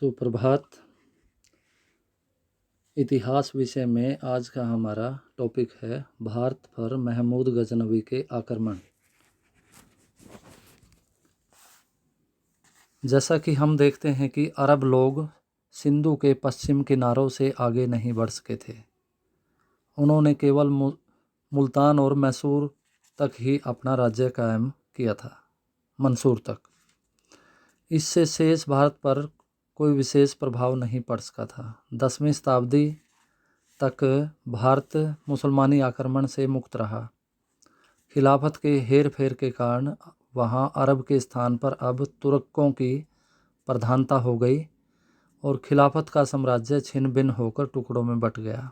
सुप्रभात। इतिहास विषय में आज का हमारा टॉपिक है भारत पर महमूद गजनवी के आक्रमण। जैसा कि हम देखते हैं कि अरब लोग सिंधु के पश्चिम किनारों से आगे नहीं बढ़ सके थे। उन्होंने केवल मुल्तान और मैसूर तक ही अपना राज्य कायम किया था, मंसूर तक। इससे शेष भारत पर कोई विशेष प्रभाव नहीं पड़ सका था। 10वीं शताब्दी तक भारत मुसलमानी आक्रमण से मुक्त रहा। खिलाफत के हेर फेर के कारण वहाँ अरब के स्थान पर अब तुर्कों की प्रधानता हो गई और खिलाफत का साम्राज्य छिन्न भिन्न होकर टुकड़ों में बंट गया।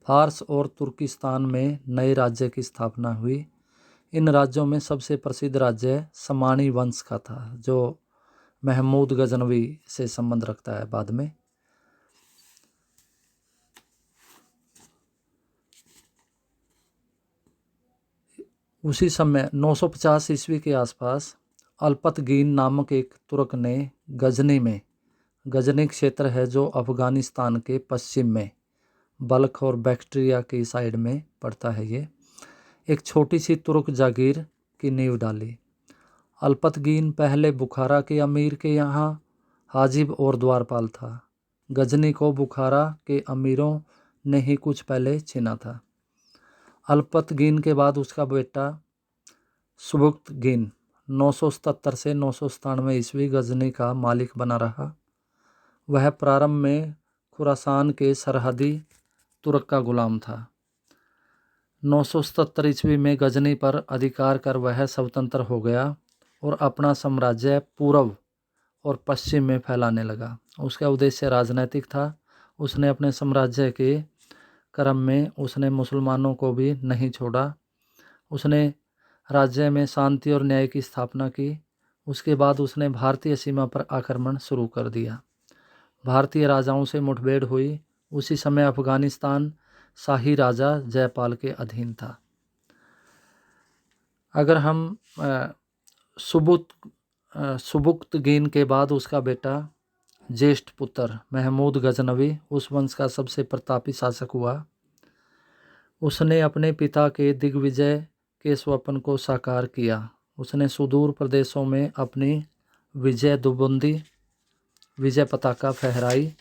फारस और तुर्किस्तान में नए राज्य की स्थापना हुई। इन राज्यों में सबसे प्रसिद्ध राज्य समानी वंश का था, जो महमूद गजनवी से संबंध रखता है बाद में। उसी समय 950 ईस्वी के आसपास अल्पतगीन नामक एक तुर्क ने गजनी क्षेत्र है जो अफ़गानिस्तान के पश्चिम में बल्ख और बैक्ट्रिया की साइड में पड़ता है, ये एक छोटी सी तुर्क जागीर की नींव डाली। अल्पतगीन पहले बुखारा के अमीर के यहाँ हाजिब और द्वारपाल था। गजनी को बुखारा के अमीरों ने ही कुछ पहले छीना था। अल्पतगीन के बाद उसका बेटा सुबुक्तगीन 977 से 997 ईस्वी गजनी का मालिक बना रहा। वह प्रारंभ में खुरासान के सरहदी तुर्क का गुलाम था। 977 ईस्वी में गजनी पर अधिकार कर वह स्वतंत्र हो गया और अपना साम्राज्य पूर्व और पश्चिम में फैलाने लगा। उसका उद्देश्य राजनैतिक था। उसने अपने साम्राज्य के क्रम में उसने मुसलमानों को भी नहीं छोड़ा। उसने राज्य में शांति और न्याय की स्थापना की। उसके बाद उसने भारतीय सीमा पर आक्रमण शुरू कर दिया। भारतीय राजाओं से मुठभेड़ हुई। उसी समय अफगानिस्तान शाही राजा जयपाल के अधीन था। अगर हम सुबुक्तगीन के बाद उसका बेटा ज्येष्ठ पुत्र महमूद गजनवी उस वंश का सबसे प्रतापी शासक हुआ। उसने अपने पिता के दिग्विजय के स्वप्न को साकार किया। उसने सुदूर प्रदेशों में अपनी विजय पताका फहराई।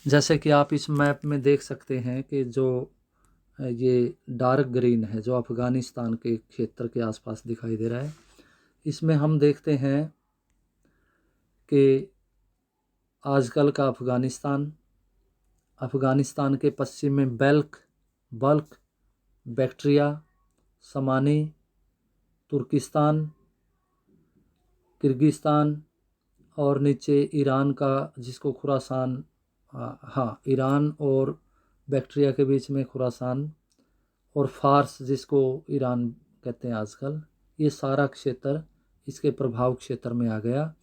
जैसे कि आप इस मैप में देख सकते हैं कि जो ये डार्क ग्रीन है जो अफ़गानिस्तान के क्षेत्र के आसपास दिखाई दे रहा है, इसमें हम देखते हैं कि आजकल का अफ़गानिस्तान के पश्चिम में बल्ख, बैक्ट्रिया, समानी, तुर्किस्तान, किर्गिस्तान और नीचे ईरान का जिसको खुरासान, ईरान और बैक्ट्रिया के बीच में खुरासान और फारस जिसको ईरान कहते हैं आजकल, ये सारा क्षेत्र इसके प्रभाव क्षेत्र में आ गया।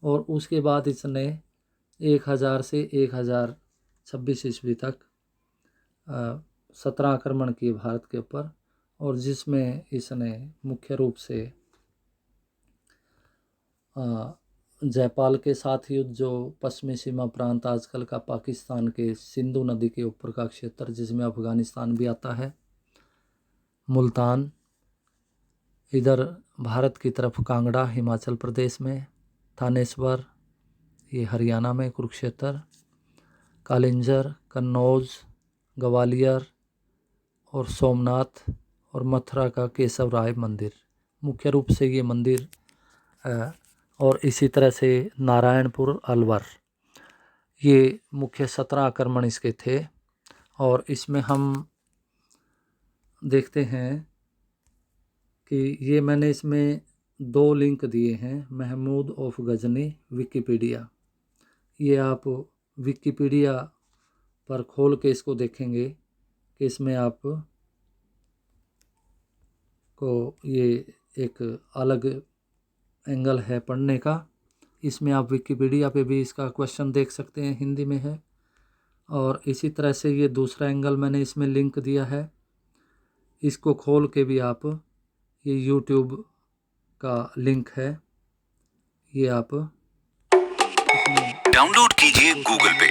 और उसके बाद इसने 1000 से 1026 ईस्वी तक 17 आक्रमण किए भारत के ऊपर, और जिसमें इसने मुख्य रूप से जयपाल के साथ युद्ध, जो पश्चिमी सीमा प्रांत आजकल का पाकिस्तान के सिंधु नदी के ऊपर का क्षेत्र जिसमें अफ़गानिस्तान भी आता है, मुल्तान, इधर भारत की तरफ कांगड़ा हिमाचल प्रदेश में, थानेश्वर ये हरियाणा में, कुरुक्षेत्र, कालिंजर, कन्नौज, ग्वालियर और सोमनाथ और मथुरा का केशव राय मंदिर, मुख्य रूप से ये मंदिर, और इसी तरह से नारायणपुर, अलवर, ये मुख्य 17 आक्रमण इसके थे। और इसमें हम देखते हैं कि ये मैंने इसमें 2 लिंक दिए हैं, महमूद ऑफ गजनी विकिपीडिया। ये आप विकिपीडिया पर खोल के इसको देखेंगे कि इसमें आप को ये एक अलग एंगल है पढ़ने का। इसमें आप विकिपीडिया पे भी इसका क्वेश्चन देख सकते हैं, हिंदी में है। और इसी तरह से ये दूसरा एंगल मैंने इसमें लिंक दिया है, इसको खोल के भी आप, ये यूट्यूब का लिंक है, ये आप डाउनलोड कीजिए गूगल पे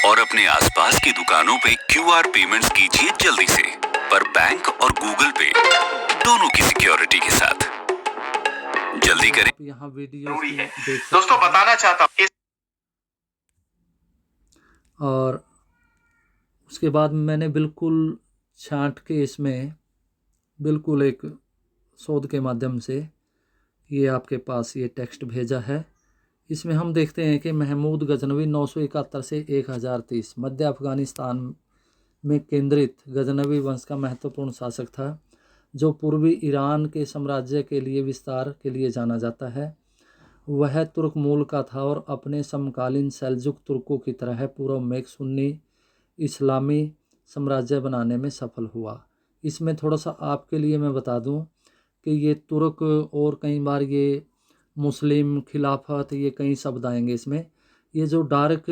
और अपने आसपास की दुकानों पे क्यूआर पेमेंट्स कीजिए जल्दी से, पर बैंक और गूगल पे दोनों की सिक्योरिटी के साथ। जल्दी करें। यहाँ वीडियो देख सकते दोस्तों बताना चाहता हूँ और उसके बाद मैंने बिल्कुल छांट के इसमें बिल्कुल एक शोध के माध्यम से ये आपके पास ये टेक्स्ट भेजा है। इसमें हम देखते हैं कि महमूद गजनवी 971 से 1030 मध्य अफ़गानिस्तान में केंद्रित गजनवी वंश का महत्वपूर्ण शासक था, जो पूर्वी ईरान के साम्राज्य के लिए विस्तार के लिए जाना जाता है। वह तुर्क मूल का था और अपने समकालीन सेल्जुक तुर्कों की तरह पूर्व में एक सुन्नी इस्लामी साम्राज्य बनाने में सफल हुआ। इसमें थोड़ा सा आपके लिए मैं बता दूं कि ये तुर्क और कई बार ये मुस्लिम खिलाफत ये कई शब्द आएंगे इसमें। ये जो डार्क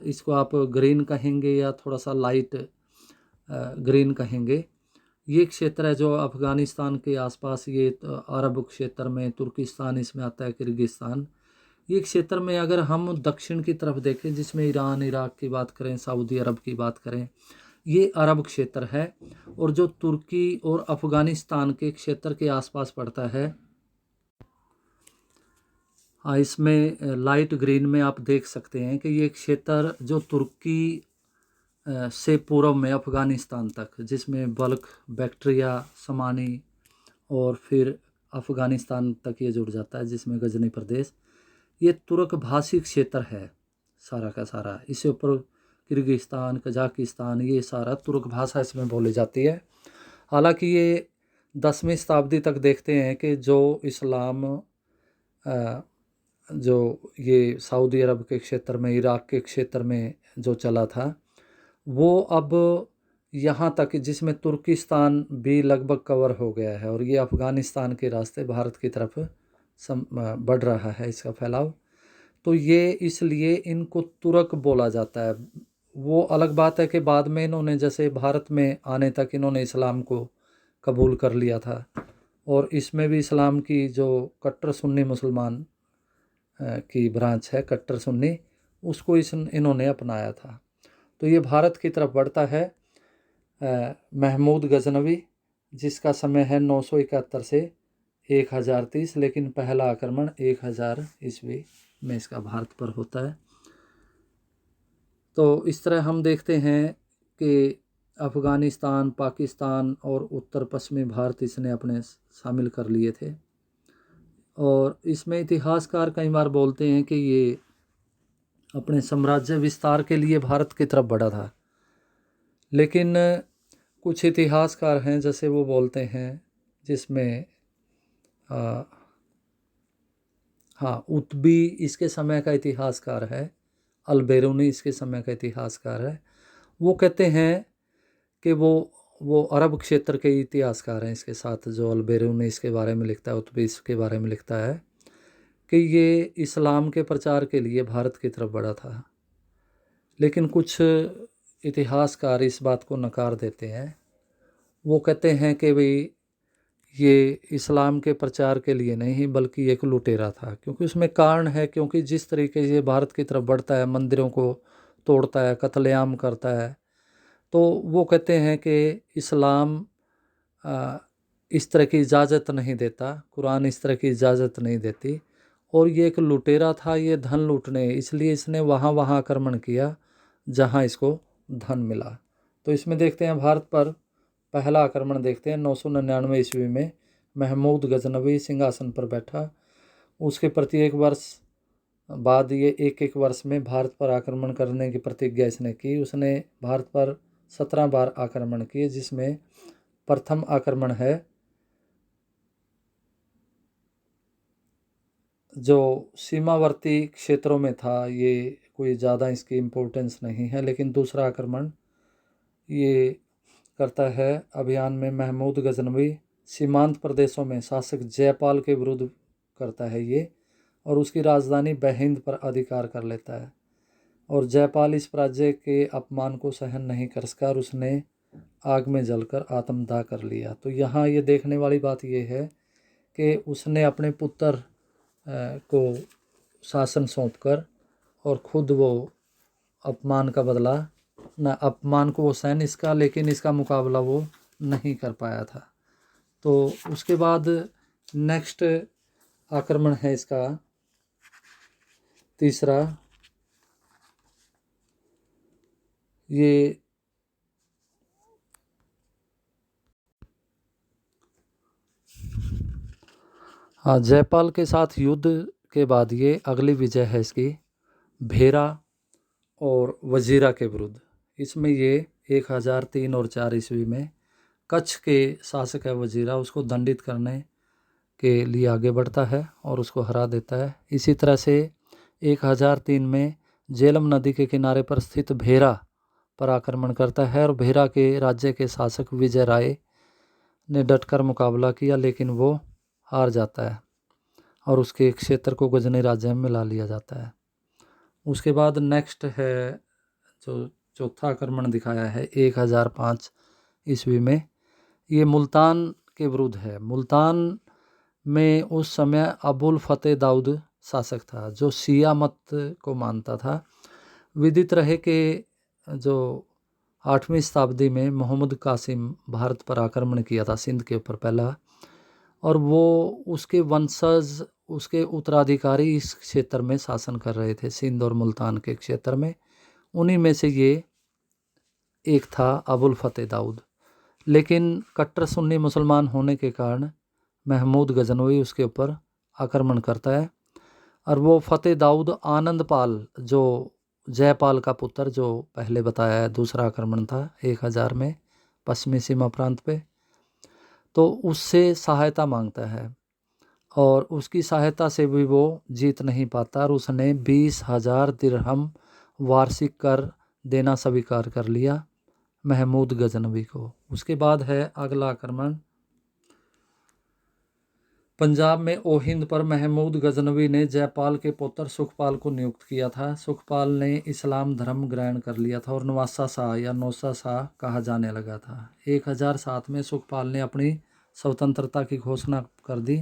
इसको आप ग्रीन कहेंगे या थोड़ा सा लाइट ग्रीन कहेंगे, ये क्षेत्र है जो अफ़गानिस्तान के आसपास ये अरब क्षेत्र में, तुर्किस्तान इसमें आता है, किर्गिस्तान, ये क्षेत्र में अगर हम दक्षिण की तरफ देखें जिसमें ईरान इराक की बात करें, सऊदी अरब की बात करें, ये अरब क्षेत्र है। और जो तुर्की और अफ़गानिस्तान के क्षेत्र के आसपास पड़ता है, इसमें लाइट ग्रीन में आप देख सकते हैं कि ये क्षेत्र जो तुर्की से पूर्व में अफ़गानिस्तान तक, जिसमें बल्ख, बैक्ट्रिया, समानी और फिर अफ़गानिस्तान तक ये जुड़ जाता है, जिसमें गजनी प्रदेश, ये तुर्क भाषी क्षेत्र है सारा का सारा। इससे ऊपर किर्गिस्तान, कजाकिस्तान, ये सारा तुर्क भाषा इसमें बोली जाती है। हालांकि ये 10वीं शताब्दी तक देखते हैं कि जो इस्लाम जो ये सऊदी अरब के क्षेत्र में, इराक के क्षेत्र में जो चला था, वो अब यहाँ तक जिसमें तुर्किस्तान भी लगभग कवर हो गया है और ये अफ़गानिस्तान के रास्ते भारत की तरफ बढ़ रहा है इसका फैलाव। तो ये इसलिए इनको तुर्क बोला जाता है। वो अलग बात है कि बाद में इन्होंने जैसे भारत में आने तक इन्होंने इस्लाम को कबूल कर लिया था और इसमें भी इस्लाम की जो कट्टर सुन्नी मुसलमान की ब्रांच है, कट्टर सुन्नी, उसको इन्होंने अपनाया था। तो ये भारत की तरफ बढ़ता है महमूद गजनवी, जिसका समय है 971 से 1030, लेकिन पहला आक्रमण 1000 ईस्वी में इसका भारत पर होता है। तो इस तरह हम देखते हैं कि अफ़गानिस्तान, पाकिस्तान और उत्तर पश्चिमी भारत इसने अपने शामिल कर लिए थे। और इसमें इतिहासकार कई बार बोलते हैं कि ये अपने साम्राज्य विस्तार के लिए भारत की तरफ बढ़ा था, लेकिन कुछ इतिहासकार हैं जैसे वो बोलते हैं, जिसमें उत्बी इसके समय का इतिहासकार है, अलबेरूनी इसके समय का इतिहासकार है। वो कहते हैं कि वो अरब क्षेत्र के इतिहासकार हैं इसके साथ, जो अलबेरूनी इसके बारे में लिखता है, उत्बी इसके बारे में लिखता है कि ये इस्लाम के प्रचार के लिए भारत की तरफ बढ़ा था। लेकिन कुछ इतिहासकार इस बात को नकार देते हैं। वो कहते हैं कि भाई ये इस्लाम के प्रचार के लिए नहीं बल्कि एक लुटेरा था, क्योंकि उसमें कारण है, क्योंकि जिस तरीके से भारत की तरफ बढ़ता है, मंदिरों को तोड़ता है, कत्लेआम करता है, तो वो कहते हैं कि इस्लाम इस तरह की इजाज़त नहीं देता, कुरान इस तरह की इजाज़त नहीं देती, और ये एक लुटेरा था, ये धन लूटने, इसलिए इसने वहाँ आक्रमण किया जहाँ इसको धन मिला। तो इसमें देखते हैं भारत पर पहला आक्रमण देखते हैं 999 ईस्वी में महमूद गजनवी सिंहासन पर बैठा। उसके प्रत्येक वर्ष बाद ये एक वर्ष में भारत पर आक्रमण करने की प्रतिज्ञा इसने की। उसने भारत पर 17 बार आक्रमण किए, जिसमें प्रथम आक्रमण है जो सीमावर्ती क्षेत्रों में था, ये कोई ज़्यादा इसकी इम्पोर्टेंस नहीं है, लेकिन दूसरा आक्रमण ये करता है अभियान में महमूद गजनवी सीमांत प्रदेशों में शासक जयपाल के विरुद्ध करता है ये, और उसकी राजधानी बहिंद पर अधिकार कर लेता है। और जयपाल इस राज्य के अपमान को सहन नहीं कर सका और उसने आग में जलकर आत्मदाह कर लिया। तो यहाँ ये देखने वाली बात ये है कि उसने अपने पुत्र को शासन सौंपकर और खुद वो अपमान का बदला, न अपमान को वो सहन इसका, लेकिन इसका मुकाबला वो नहीं कर पाया था। तो उसके बाद नेक्स्ट आक्रमण है इसका तीसरा, ये हाँ, जयपाल के साथ युद्ध के बाद ये अगली विजय है इसकी भेरा और वजीरा के विरुद्ध। इसमें ये 1003 और 4 ईस्वी में कच्छ के शासक है वजीरा, उसको दंडित करने के लिए आगे बढ़ता है और उसको हरा देता है। इसी तरह से 1003 में झेलम नदी के किनारे पर स्थित भेरा पर आक्रमण करता है और भेरा के राज्य के शासक विजय राय ने डटकर मुकाबला किया, लेकिन वो हार जाता है और उसके क्षेत्र को गजनी राज्य में मिला लिया जाता है। उसके बाद नेक्स्ट है जो चौथा आक्रमण दिखाया है 1005 ईस्वी में, ये मुल्तान के विरुद्ध है। मुल्तान में उस समय अबुल फतेह दाऊद शासक था जो शिया मत को मानता था। विदित रहे कि जो 8वीं शताब्दी में मोहम्मद कासिम भारत पर आक्रमण किया था सिंध के ऊपर पहला, और वो उसके वंशज, उसके उत्तराधिकारी इस क्षेत्र में शासन कर रहे थे, सिंध और मुल्तान के क्षेत्र में। उन्हीं में से ये एक था अबुल फतेह दाऊद। लेकिन कट्टर सुन्नी मुसलमान होने के कारण महमूद गजनवी उसके ऊपर आक्रमण करता है और वो फतेह दाऊद आनंदपाल, जो जयपाल का पुत्र, जो पहले बताया है दूसरा आक्रमण था 1000 में पश्चिमी सीमा प्रांत पे, तो उससे सहायता मांगता है और उसकी सहायता से भी वो जीत नहीं पाता और उसने 20,000 दिरहम वार्षिक कर देना स्वीकार कर लिया महमूद गजनवी को। उसके बाद है अगला आक्रमण पंजाब में ओहिंद पर महमूद गजनवी ने जयपाल के पुत्र सुखपाल को नियुक्त किया था। सुखपाल ने इस्लाम धर्म ग्रहण कर लिया था और नवासा शाह या नौसा शाह कहा जाने लगा था। 1007 में सुखपाल ने अपनी स्वतंत्रता की घोषणा कर दी।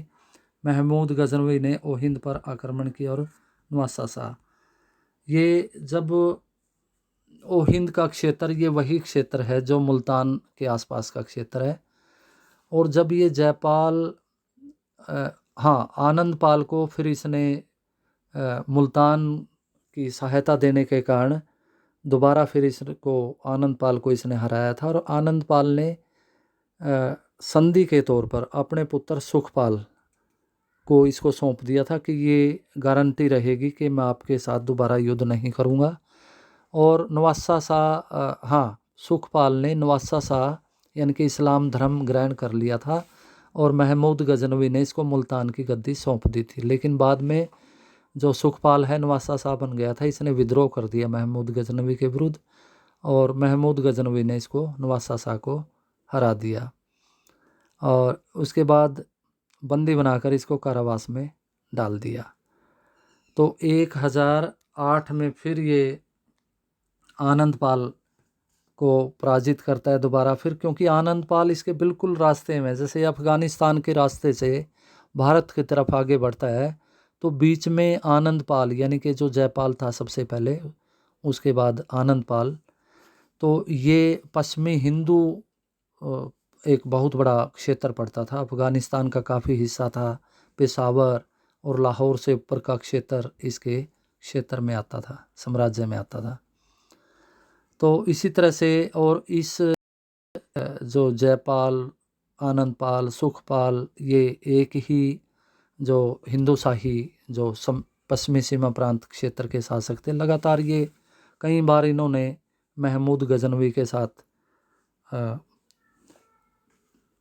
महमूद गजनवी ने ओहिंद पर आक्रमण किया और नवासा शाह, ये जब ओहिंद का क्षेत्र, ये वही क्षेत्र है जो मुल्तान के आसपास का क्षेत्र है, और जब ये जयपाल हाँ आनंदपाल को फिर इसने मुल्तान की सहायता देने के कारण दोबारा फिर इसको आनंदपाल को इसने हराया था और आनंदपाल ने संधि के तौर पर अपने पुत्र सुखपाल को इसको सौंप दिया था कि ये गारंटी रहेगी कि मैं आपके साथ दोबारा युद्ध नहीं करूँगा। और नवासा शाह, हाँ सुखपाल ने नवासा शाह यानी कि इस्लाम धर्म ग्रहण कर लिया था और महमूद गजनवी ने इसको मुल्तान की गद्दी सौंप दी थी। लेकिन बाद में जो सुखपाल है नवासा शाह बन गया था, इसने विद्रोह कर दिया महमूद गजनवी के विरुद्ध और महमूद गजनवी ने इसको नवासा शाह को हरा दिया और उसके बाद बंदी बनाकर इसको कारावास में डाल दिया। तो 1008 में फिर ये आनंदपाल को पराजित करता है दोबारा फिर, क्योंकि आनंदपाल इसके बिल्कुल रास्ते में, जैसे अफ़गानिस्तान के रास्ते से भारत की तरफ आगे बढ़ता है, तो बीच में आनंदपाल यानी कि जो जयपाल था सबसे पहले, उसके बाद आनंदपाल, तो ये पश्चिमी हिंदू एक बहुत बड़ा क्षेत्र पड़ता था। अफ़गानिस्तान का काफ़ी हिस्सा था, पेशावर और लाहौर से ऊपर का क्षेत्र इसके क्षेत्र में आता था, साम्राज्य में आता था। तो इसी तरह से और इस जो जयपाल, आनंदपाल, सुखपाल, ये एक ही जो हिंदूशाही जो पश्चिमी सीमा प्रांत क्षेत्र के शासक थे। लगातार ये कई बार इन्होंने महमूद गजनवी के साथ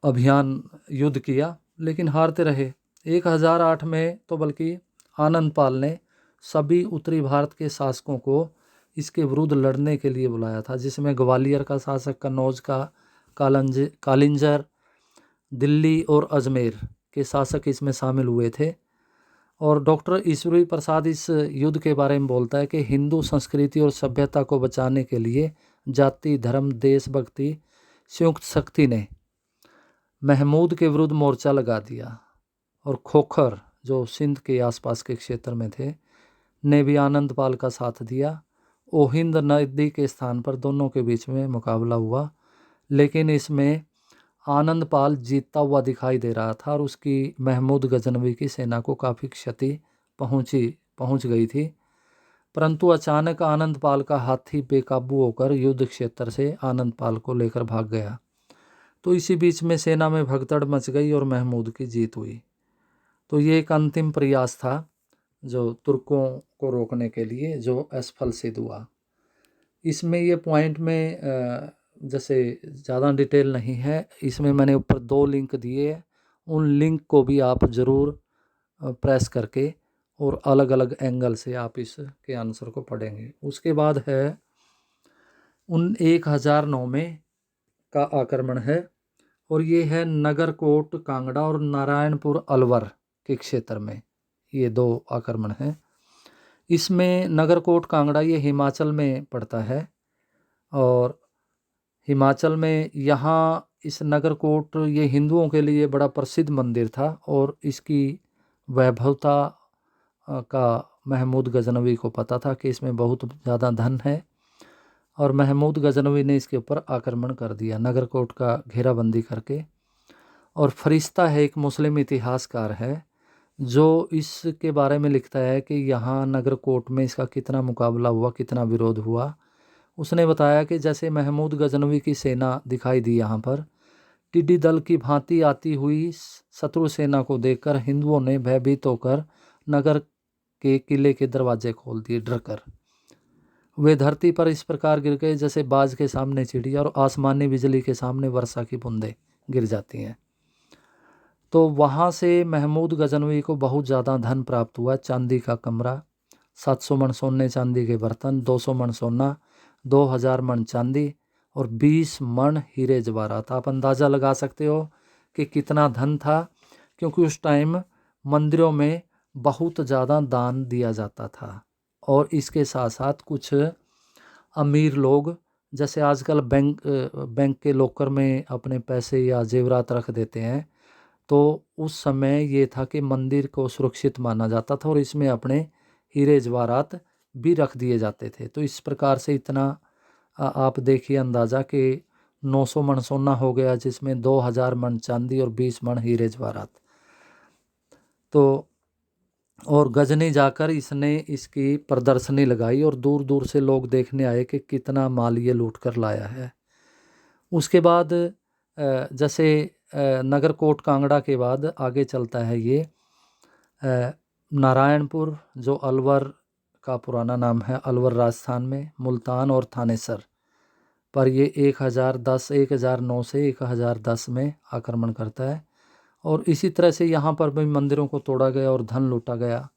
अभियान युद्ध किया लेकिन हारते रहे। 1008 में तो बल्कि आनंदपाल ने सभी उत्तरी भारत के शासकों को इसके विरुद्ध लड़ने के लिए बुलाया था, जिसमें ग्वालियर का शासक, कन्नौज का कालिंजर, दिल्ली और अजमेर के शासक इसमें शामिल हुए थे। और डॉक्टर ईश्वरी प्रसाद इस युद्ध के बारे में बोलता है कि हिंदू संस्कृति और सभ्यता को बचाने के लिए जाति, धर्म, देशभक्ति, संयुक्त शक्ति ने महमूद के विरुद्ध मोर्चा लगा दिया और खोखर जो सिंध के आसपास के क्षेत्र में थे ने भी आनंदपाल का साथ दिया। ओहिंद नदी के स्थान पर दोनों के बीच में मुकाबला हुआ, लेकिन इसमें आनंदपाल जीतता हुआ दिखाई दे रहा था और उसकी महमूद गजनवी की सेना को काफ़ी क्षति पहुंच गई थी। परंतु अचानक आनंदपाल का हाथी बेकाबू होकर युद्ध क्षेत्र से आनंदपाल को लेकर भाग गया। तो इसी बीच में सेना में भगदड़ मच गई और महमूद की जीत हुई। तो ये एक अंतिम प्रयास था जो तुर्कों को रोकने के लिए, जो असफल सिद्ध हुआ। इसमें ये पॉइंट में जैसे ज़्यादा डिटेल नहीं है, इसमें मैंने ऊपर 2 लिंक दिए हैं, उन लिंक को भी आप ज़रूर प्रेस करके और अलग अलग एंगल से आप इसके आंसर को पढ़ेंगे। उसके बाद है 1009 में का आक्रमण है, और ये है नगरकोट कांगड़ा और नारायणपुर अलवर के क्षेत्र में, ये 2 आक्रमण हैं। इसमें नगरकोट कांगड़ा ये हिमाचल में पड़ता है, और हिमाचल में यहाँ इस नगरकोट ये हिंदुओं के लिए बड़ा प्रसिद्ध मंदिर था, और इसकी वैभवता का महमूद गजनवी को पता था कि इसमें बहुत ज़्यादा धन है, और महमूद गजनवी ने इसके ऊपर आक्रमण कर दिया नगरकोट का घेराबंदी करके। और फरिश्ता है एक मुस्लिम इतिहासकार है जो इसके बारे में लिखता है कि यहाँ नगरकोट में इसका कितना मुकाबला हुआ, कितना विरोध हुआ। उसने बताया कि जैसे महमूद गजनवी की सेना दिखाई दी यहाँ पर, टिड्डी दल की भांति आती हुई शत्रु सेना को देखकर हिंदुओं ने भयभीत होकर नगर के किले के दरवाजे खोल दिए डरकर। वे धरती पर इस प्रकार गिर गए जैसे बाज के सामने चिड़िया और आसमानी बिजली के सामने वर्षा की बूंदें गिर जाती हैं। तो वहाँ से महमूद गजनवी को बहुत ज़्यादा धन प्राप्त हुआ। चांदी का कमरा, 700 मण सोने चांदी के बर्तन, 200 मण सोना, 2000 मण चांदी और 20 मण हीरे जवाहरात। आप अंदाज़ा लगा सकते हो कि कितना धन था, क्योंकि उस टाइम मंदिरों में बहुत ज़्यादा दान दिया जाता था। और इसके साथ साथ कुछ अमीर लोग, जैसे आजकल बैंक के लॉकर में अपने पैसे या जेवरात रख देते हैं, तो उस समय ये था कि मंदिर को सुरक्षित माना जाता था और इसमें अपने हीरे जवाहरात भी रख दिए जाते थे। तो इस प्रकार से इतना आप देखिए अंदाज़ा कि 900 मण सोना हो गया, जिसमें 2000 मण चांदी और 20 मण हीरे जवाहरात। तो और गजनी जाकर इसने इसकी प्रदर्शनी लगाई और दूर दूर से लोग देखने आए कि कितना माल ये लूट कर लाया है। उसके बाद जैसे नगरकोट कांगड़ा के बाद आगे चलता है ये नारायणपुर, जो अलवर का पुराना नाम है, अलवर राजस्थान में, मुल्तान और थानेसर पर ये 1009 से 1010 में आक्रमण करता है। और इसी तरह से यहाँ पर भी मंदिरों को तोड़ा गया और धन लूटा गया।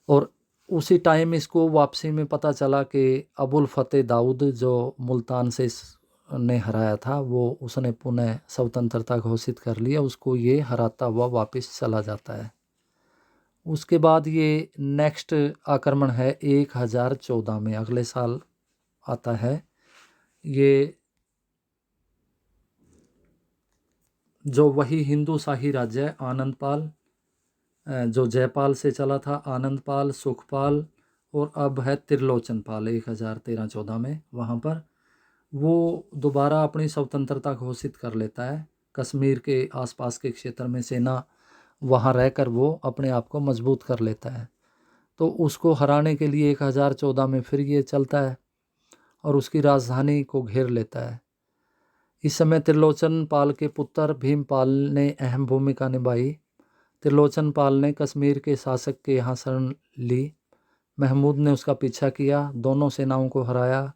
और उसी टाइम इसको वापसी में पता चला कि अबुल फतेह दाऊद जो मुल्तान से ने हराया था, वो उसने पुनः स्वतंत्रता घोषित कर लिया। उसको ये हराता हुआ वापस चला जाता है। उसके बाद ये नेक्स्ट आक्रमण है 1014 में, अगले साल आता है। ये जो वही हिंदू शाही राज्य है आनंदपाल, जो जयपाल से चला था, आनंदपाल, सुखपाल और अब है त्रिलोचनपाल 1013-14 में, वहाँ पर वो दोबारा अपनी स्वतंत्रता घोषित कर लेता है। कश्मीर के आसपास के क्षेत्र में सेना वहाँ रहकर वो अपने आप को मजबूत कर लेता है। तो उसको हराने के लिए 1014 में फिर ये चलता है और उसकी राजधानी को घेर लेता है। इस समय त्रिलोचन पाल के पुत्र भीमपाल ने अहम भूमिका निभाई। त्रिलोचन पाल ने कश्मीर के शासक के यहाँ शरण ली। महमूद ने उसका पीछा किया, दोनों सेनाओं को हराया।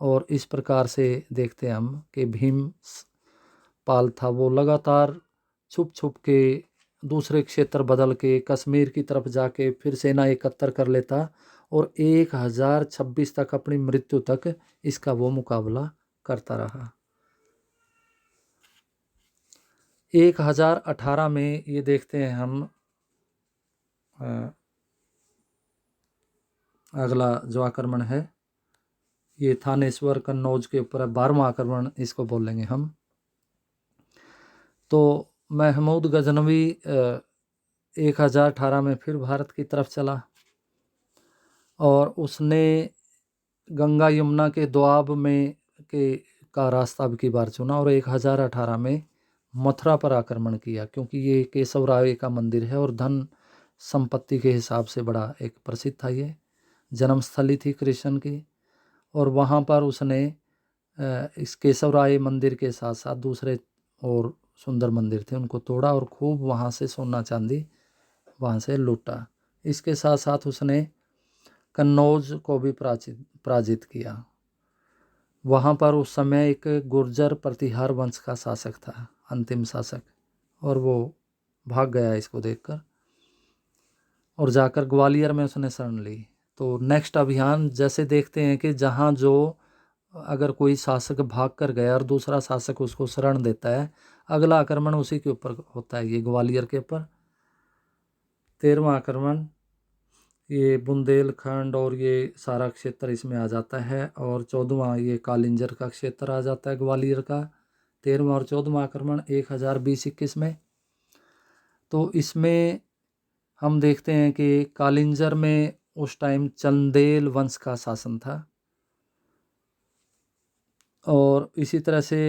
और इस प्रकार से देखते हैं हम कि भीम पाल था वो लगातार छुप छुप के दूसरे क्षेत्र बदल के कश्मीर की तरफ जाके फिर सेना एकत्र कर लेता और 1026 तक, अपनी मृत्यु तक इसका वो मुकाबला करता रहा। 1018 में ये देखते हैं हम अगला जो आक्रमण है ये थानेश्वर कन्नौज के ऊपर 12वां आक्रमण इसको बोलेंगे हम। तो महमूद गजनवी 1018 में फिर भारत की तरफ चला और उसने गंगा यमुना के दोआब में का रास्ता अब की बार चुना और 1018 में मथुरा पर आक्रमण किया, क्योंकि ये केशव राय का मंदिर है और धन संपत्ति के हिसाब से बड़ा एक प्रसिद्ध था। ये जन्मस्थली थी कृष्ण की और वहाँ पर उसने इस केशव राय मंदिर के साथ साथ दूसरे और सुंदर मंदिर थे उनको तोड़ा और खूब वहाँ से सोना चांदी वहाँ से लूटा। इसके साथ साथ उसने कन्नौज को भी पराजित किया। वहाँ पर उस समय एक गुर्जर प्रतिहार वंश का शासक था, अंतिम शासक, और वो भाग गया इसको देखकर और जाकर ग्वालियर में उसने शरण ली। तो नेक्स्ट अभियान जैसे देखते हैं कि जहाँ जो अगर कोई शासक भाग कर गया और दूसरा शासक उसको शरण देता है, अगला आक्रमण उसी के ऊपर होता है। ये ग्वालियर के ऊपर 13वां आक्रमण, ये बुंदेलखंड और ये सारा क्षेत्र इसमें आ जाता है और 14वां ये कालिंजर का क्षेत्र आ जाता है ग्वालियर का। 13वां और 14वां आक्रमण 1020-21 में। तो इसमें हम देखते हैं कि कालिंजर में उस टाइम चंदेल वंश का शासन था और इसी तरह से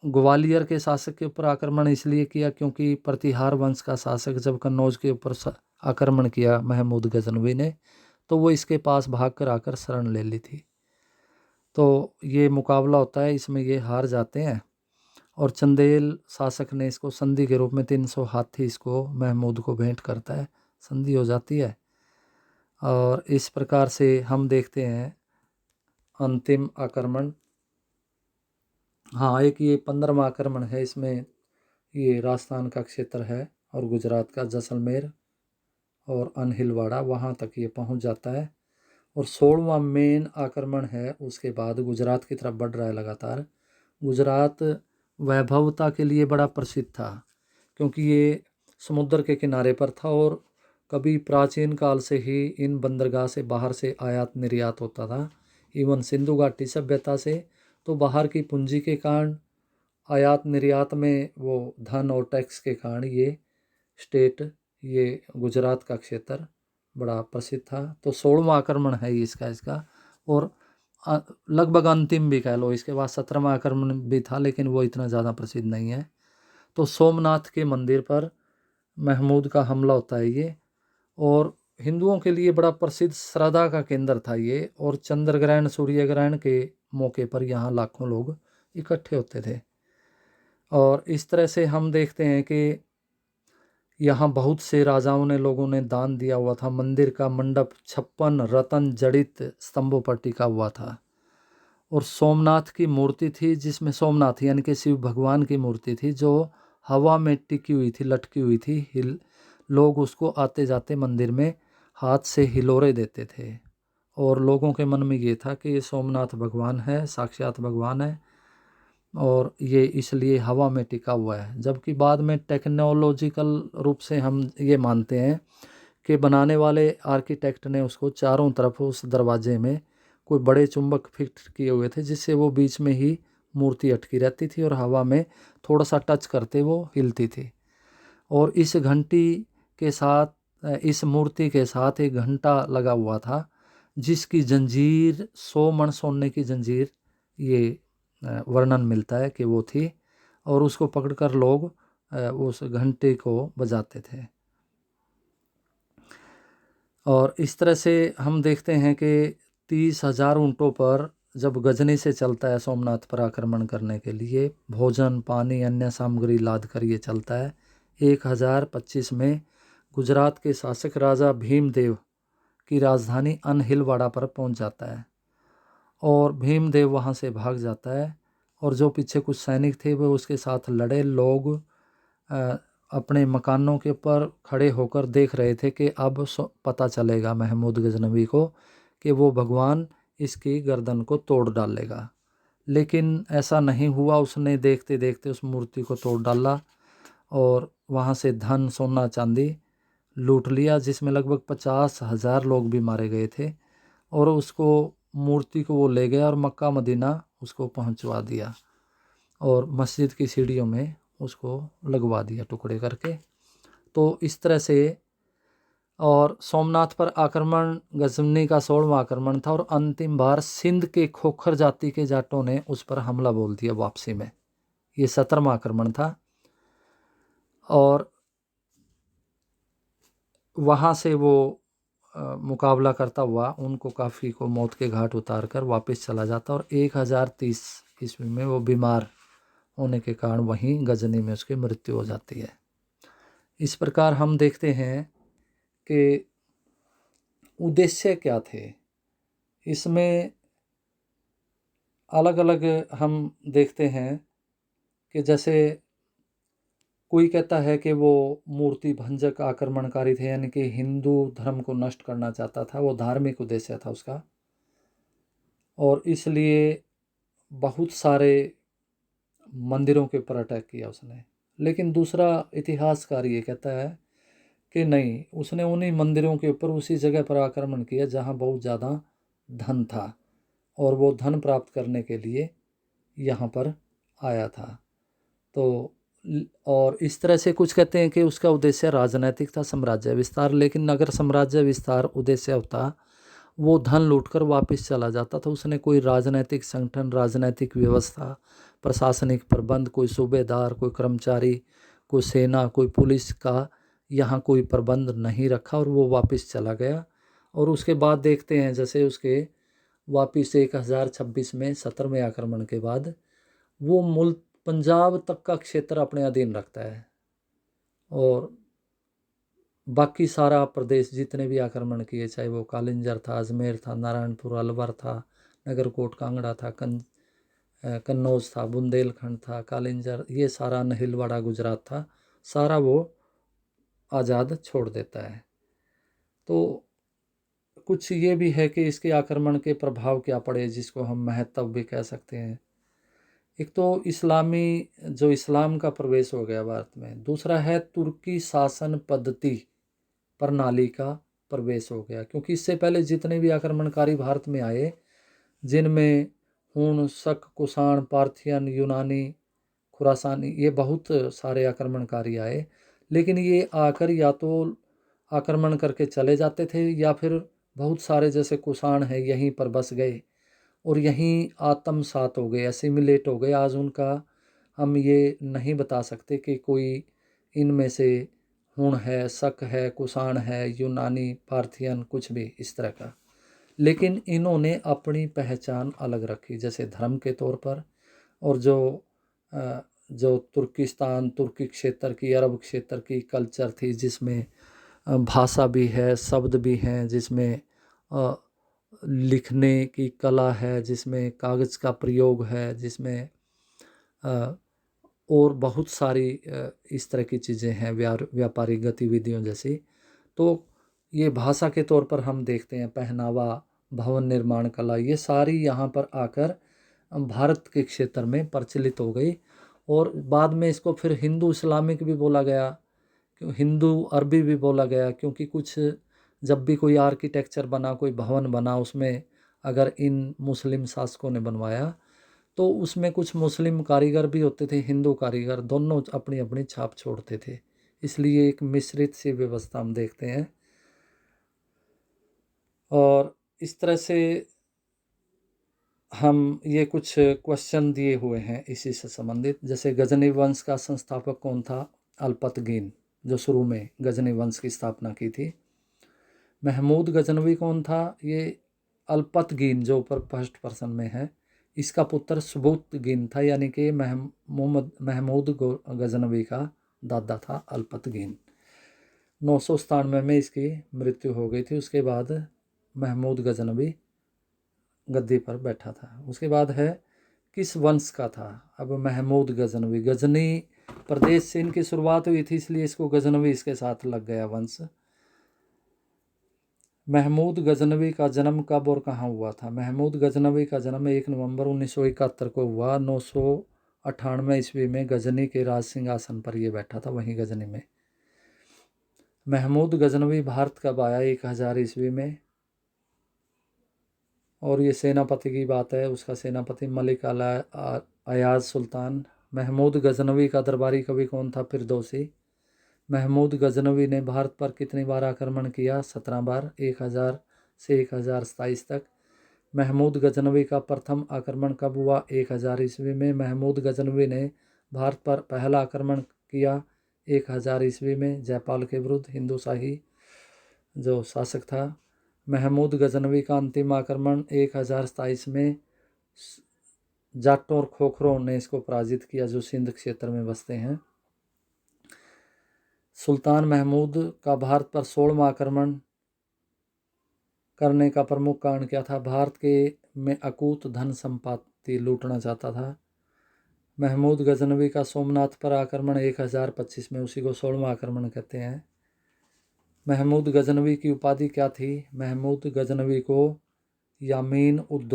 ग्वालियर के शासक के ऊपर आक्रमण इसलिए किया क्योंकि प्रतिहार वंश का शासक जब कन्नौज के ऊपर आक्रमण किया महमूद गजनवी ने, तो वो इसके पास भाग कर आकर शरण ले ली थी। तो ये मुकाबला होता है, इसमें ये हार जाते हैं और चंदेल शासक ने इसको संधि के रूप में 300 हाथी इसको महमूद को भेंट करता है, संधि हो जाती है। और इस प्रकार से हम देखते हैं अंतिम आक्रमण। हाँ, एक ये 15वां आक्रमण है, इसमें ये राजस्थान का क्षेत्र है और गुजरात का जैसलमेर और अनहिलवाड़ा वहाँ तक ये पहुँच जाता है। और 16वां मेन आक्रमण है, उसके बाद गुजरात की तरफ बढ़ रहा है लगातार। गुजरात वैभवता के लिए बड़ा प्रसिद्ध था क्योंकि ये समुद्र के किनारे पर था और कभी प्राचीन काल से ही इन बंदरगाह से बाहर से आयात निर्यात होता था। इवन सिंधु घाटी सभ्यता से तो बाहर की पूंजी के कारण आयात निर्यात में वो धन और टैक्स के कारण ये स्टेट, ये गुजरात का क्षेत्र बड़ा प्रसिद्ध था। तो 16वां आक्रमण है इसका और लगभग अंतिम भी कह लो। इसके बाद 17वां आक्रमण भी था लेकिन वो इतना ज़्यादा प्रसिद्ध नहीं है। तो सोमनाथ के मंदिर पर महमूद का हमला होता है ये, और हिंदुओं के लिए बड़ा प्रसिद्ध श्रद्धा का केंद्र था ये। और चंद्र ग्रहण सूर्य ग्रहण के मौके पर यहाँ लाखों लोग इकट्ठे होते थे। और इस तरह से हम देखते हैं कि यहाँ बहुत से राजाओं ने लोगों ने दान दिया हुआ था। मंदिर का मंडप 56 रत्न जड़ित स्तंभों पर टिका हुआ था और सोमनाथ की मूर्ति थी जिसमें सोमनाथ यानी कि शिव भगवान की मूर्ति थी जो हवा में टिकी हुई थी, लटकी हुई थी। लोग उसको आते जाते मंदिर में हाथ से हिलोरे देते थे और लोगों के मन में ये था कि ये सोमनाथ भगवान है, साक्षात भगवान है और ये इसलिए हवा में टिका हुआ है। जबकि बाद में टेक्नोलॉजिकल रूप से हम ये मानते हैं कि बनाने वाले आर्किटेक्ट ने उसको चारों तरफ उस दरवाजे में कोई बड़े चुंबक फिट किए हुए थे जिससे वो बीच में ही मूर्ति अटकी रहती थी और हवा में थोड़ा सा टच करते वो हिलती थी। और इस घंटी के साथ, इस मूर्ति के साथ एक घंटा लगा हुआ था जिसकी जंजीर 100 मण सोने की जंजीर, ये वर्णन मिलता है कि वो थी और उसको पकड़कर लोग उस घंटे को बजाते थे। और इस तरह से हम देखते हैं कि 30,000 ऊँटों पर जब गजनी से चलता है सोमनाथ पर आक्रमण करने के लिए, भोजन पानी अन्य सामग्री लाद कर ये चलता है। 1025 में गुजरात के शासक राजा भीमदेव की राजधानी अनहिलवाड़ा पर पहुंच जाता है और भीमदेव वहां से भाग जाता है और जो पीछे कुछ सैनिक थे वो उसके साथ लड़े। लोग अपने मकानों के ऊपर खड़े होकर देख रहे थे कि अब पता चलेगा महमूद गजनवी को कि वो भगवान इसकी गर्दन को तोड़ डालेगा, लेकिन ऐसा नहीं हुआ। उसने देखते देखते उस मूर्ति को तोड़ डाला और वहाँ से धन सोना चांदी लूट लिया जिसमें लगभग 50,000 लोग भी मारे गए थे और उसको मूर्ति को वो ले गया और मक्का मदीना उसको पहुंचवा दिया और मस्जिद की सीढ़ियों में उसको लगवा दिया टुकड़े करके। तो इस तरह से और सोमनाथ पर आक्रमण गजनवी का 16वां आक्रमण था, और अंतिम बार सिंध के खोखर जाति के जाटों ने उस पर हमला बोल दिया वापसी में। ये 17वां आक्रमण था, और वहाँ से वो मुकाबला करता हुआ उनको काफ़ी को मौत के घाट उतार कर वापस चला जाता, और 1030 ईस्वी में वो बीमार होने के कारण वहीं गजनी में उसकी मृत्यु हो जाती है। इस प्रकार हम देखते हैं कि उद्देश्य क्या थे इसमें। अलग अलग हम देखते हैं कि जैसे कोई कहता है कि वो मूर्ति भंजक आक्रमणकारी थे, यानी कि हिंदू धर्म को नष्ट करना चाहता था, वो धार्मिक उद्देश्य था उसका, और इसलिए बहुत सारे मंदिरों के ऊपर अटैक किया उसने। लेकिन दूसरा इतिहासकार ये कहता है कि नहीं, उसने उन्हीं मंदिरों के ऊपर उसी जगह पर आक्रमण किया जहाँ बहुत ज़्यादा धन था, और वो धन प्राप्त करने के लिए यहाँ पर आया था। तो और इस तरह से कुछ कहते हैं कि उसका उद्देश्य राजनैतिक था, साम्राज्य विस्तार। लेकिन अगर साम्राज्य विस्तार उद्देश्य होता, वो धन लूटकर वापस चला जाता था। उसने कोई राजनैतिक संगठन, राजनैतिक व्यवस्था, प्रशासनिक प्रबंध, कोई सूबेदार, कोई कर्मचारी, कोई सेना, कोई पुलिस का यहाँ कोई प्रबंध नहीं रखा, और वो वापस चला गया। और उसके बाद देखते हैं जैसे उसके वापस 1026 में 17वें आक्रमण के बाद वो मुल्क पंजाब तक का क्षेत्र अपने अधीन रखता है, और बाकी सारा प्रदेश जितने भी आक्रमण किए, चाहे वो कालिंजर था, अजमेर था, नारायणपुर, अलवर था, नगरकोट कांगड़ा था, कन्नौज था, बुंदेलखंड था, कालिंजर, ये सारा नहिलवाड़ा गुजरात था, सारा वो आज़ाद छोड़ देता है। तो कुछ ये भी है कि इसके आक्रमण के प्रभाव क्या पड़े, जिसको हम महत्व भी कह सकते हैं। एक तो इस्लाम का प्रवेश हो गया भारत में, दूसरा है तुर्की शासन पद्धति प्रणाली का प्रवेश हो गया, क्योंकि इससे पहले जितने भी आक्रमणकारी भारत में आए, जिनमें हूण, शक, कुषाण, पार्थियन, यूनानी, खुरासानी, ये बहुत सारे आक्रमणकारी आए, लेकिन ये आकर या तो आक्रमण करके चले जाते थे, या फिर बहुत सारे जैसे कुषाण है यहीं पर बस गए और यहीं आत्मसात हो गए, एसिमिलेट हो गए। आज उनका हम ये नहीं बता सकते कि कोई इनमें से हुण है, शक है, कुषाण है, यूनानी, पार्थियन, कुछ भी इस तरह का। लेकिन इन्होंने अपनी पहचान अलग रखी, जैसे धर्म के तौर पर, और जो तुर्किस्तान, तुर्की क्षेत्र की, अरब क्षेत्र की कल्चर थी, जिसमें भाषा भी है, शब्द भी हैं, जिसमें लिखने की कला है, जिसमें कागज़ का प्रयोग है, जिसमें और बहुत सारी इस तरह की चीज़ें हैं, व्यापारिक गतिविधियों जैसी। तो ये भाषा के तौर पर हम देखते हैं, पहनावा, भवन निर्माण कला, ये सारी यहाँ पर आकर भारत के क्षेत्र में प्रचलित हो गई, और बाद में इसको फिर हिंदू इस्लामिक भी बोला गया, हिंदू अरबी भी बोला गया, क्योंकि कुछ जब भी कोई आर्किटेक्चर बना, कोई भवन बना, उसमें अगर इन मुस्लिम शासकों ने बनवाया तो उसमें कुछ मुस्लिम कारीगर भी होते थे, हिंदू कारीगर, दोनों अपनी अपनी छाप छोड़ते थे। इसलिए एक मिश्रित सी व्यवस्था हम देखते हैं। और इस तरह से हम ये कुछ क्वेश्चन दिए हुए हैं इसी से संबंधित। जैसे गजनी वंश का संस्थापक कौन था? अल्पतगीन, जो शुरू में गजनी वंश की स्थापना की थी। महमूद गजनवी कौन था? ये अल्पतगीन जो ऊपर फर्स्ट पर्सन में है, इसका पुत्र सुबुतगीन था, यानी कि महमूद गजनवी का दादा था अल्पतगीन। 997 में इसकी मृत्यु हो गई थी। उसके बाद महमूद गजनवी गद्दी पर बैठा था। उसके बाद है किस वंश का था? अब महमूद गजनवी, गजनी प्रदेश से इनकी शुरुआत हुई थी, इसलिए इसको गजनवी इसके साथ लग गया वंश। महमूद गजनवी का जन्म कब और कहाँ हुआ था? महमूद गजनवी का जन्म 1 नवंबर 1971 को हुआ। 998 ईस्वी में गजनी के राज सिंहासन पर ये बैठा था, वहीं गजनी में। महमूद गजनवी भारत कब आया? 1000 ईस्वी में। और ये सेनापति की बात है, उसका सेनापति मलिक अयाज सुल्तान। महमूद गजनवी का दरबारी कवि कौन था? फिरदौसी। महमूद गजनवी ने भारत पर कितनी बार आक्रमण किया? 17 बार, 1000 से 1027 तक। महमूद गजनवी का प्रथम आक्रमण कब हुआ? 1000 ईस्वी में। महमूद गजनवी ने भारत पर पहला आक्रमण किया 1000 ईस्वी में जयपाल के विरुद्ध, हिंदू शाही जो शासक था। महमूद गजनवी का अंतिम आक्रमण 1027 में जाटों और खोखरों ने इसको पराजित किया, जो सिंध क्षेत्र में बसते हैं। सुल्तान महमूद का भारत पर 16वां आक्रमण करने का प्रमुख कारण क्या था? भारत के में अकूत धन संपत्ति लूटना चाहता था। महमूद गजनवी का सोमनाथ पर आक्रमण 1025 में, उसी को 16वां आक्रमण कहते हैं। महमूद गजनवी की उपाधि क्या थी? महमूद गजनवी को यामीन उद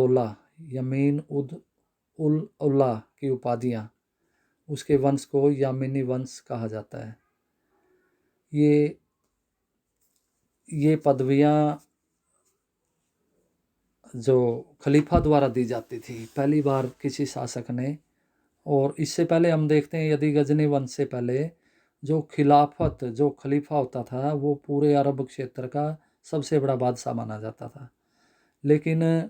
उल्ला की उपाधियाँ, उसके वंश को यामीनी वंश कहा जाता है। ये पदवियाँ जो खलीफा द्वारा दी जाती थी पहली बार किसी शासक ने, और इससे पहले हम देखते हैं यदि गजनी वंश से पहले जो खलीफा होता था वो पूरे अरब क्षेत्र का सबसे बड़ा बादशाह माना जाता था। लेकिन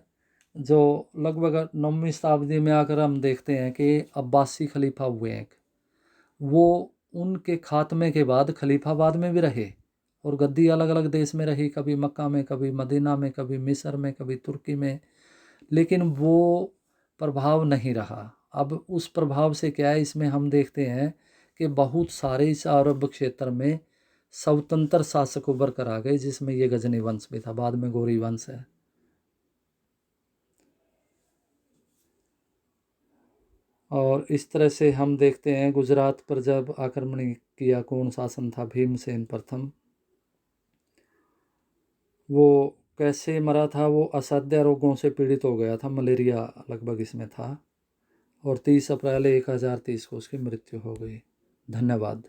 जो लगभग 9वीं शताब्दी में आकर हम देखते हैं कि अब्बासी खलीफा हुए हैं, वो उनके खात्मे के बाद खलीफाबाद में भी रहे और गद्दी अलग अलग देश में रही, कभी मक्का में, कभी मदीना में, कभी मिस्र में, कभी तुर्की में, लेकिन वो प्रभाव नहीं रहा। अब उस प्रभाव से क्या है, इसमें हम देखते हैं कि बहुत सारे इस अरब क्षेत्र में स्वतंत्र शासक उभर कर आ गए, जिसमें ये गजनी वंश भी था, बाद में गौरी वंश है। और इस तरह से हम देखते हैं गुजरात पर जब आक्रमण किया कौन शासन था? भीमसेन प्रथम। वो कैसे मरा था? वो असाध्य रोगों से पीड़ित हो गया था, मलेरिया लगभग इसमें था, और 30 अप्रैल 1030 को उसकी मृत्यु हो गई। धन्यवाद।